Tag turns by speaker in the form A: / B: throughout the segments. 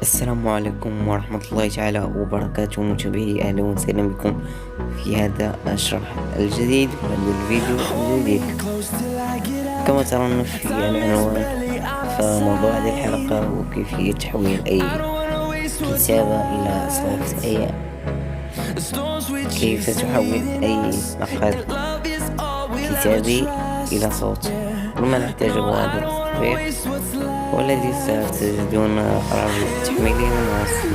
A: السلام عليكم ورحمة الله تعالى وبركاته متابعي، أهلا وسهلا بكم في هذا الشرح الجديد وهذا الفيديو الجديد. كما ترون في العنوان، فموضوع هذه الحلقة هو كيفية تحويل أي كتابة إلى صوت، أي كيف تحول أي مقال كتابي إلى صوت. وما نحتاجه هذا التطبيق والذي ستجدون رابط تحميله مناسب،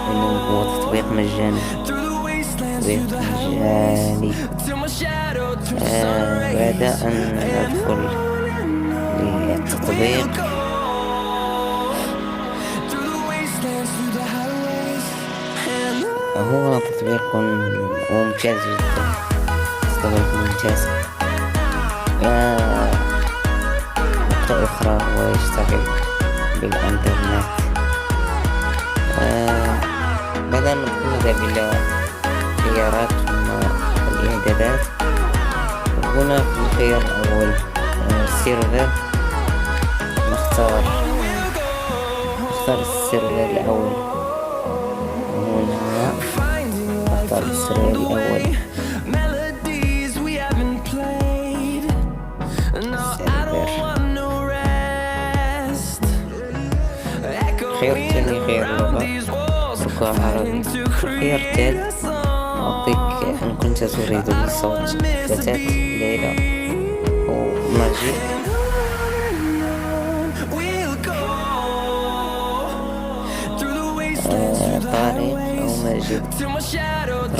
A: إنه هو تطبيق مجاني. بعد أن ندخل للتطبيق هو تطبيق ممتاز جدا، تطبيق ممتاز. نقطة أخرى هو يشتغل بالإنترنت. بعد أن نذهب إلى خيارات ثم الإعدادات، هنا في الخيار الأول السيرفر، نختار السيرفر الأول. وهنا نختار السيرفر الأول. الخيار الثاني خيار اللغة، عربي. الخيار الثالث أعطيك إن كنت تريد الصوت فتاة ليلى أو ماجد. طارق أو ماجد،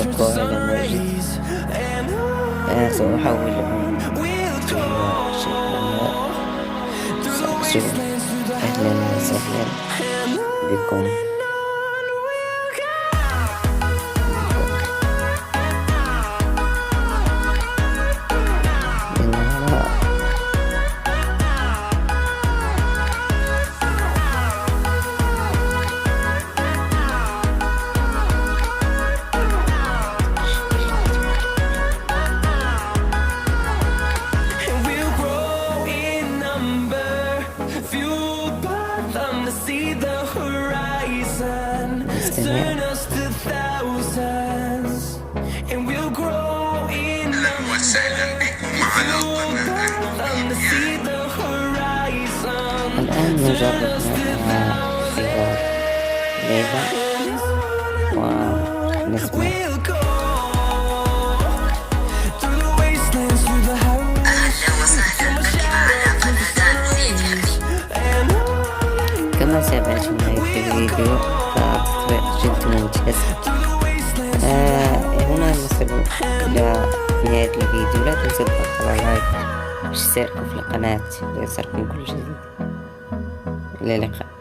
A: ركوع على ماجد. سأحولهم إلى أهلا وسهلا بكم.
B: Turn us to thousands and we'll grow in numbers. وسهلا بكم على قناة
A: الآن نجرب خيار ليلى ونسمع. كما سمعتم في الفيديو، فالتطبيق جد ممتاز. هنا نصل إلى نهاية الفيديو. لا تنسوا الضغط على لايك واشتراك في القناة ليصلكم كل جديد. إلى اللقاء.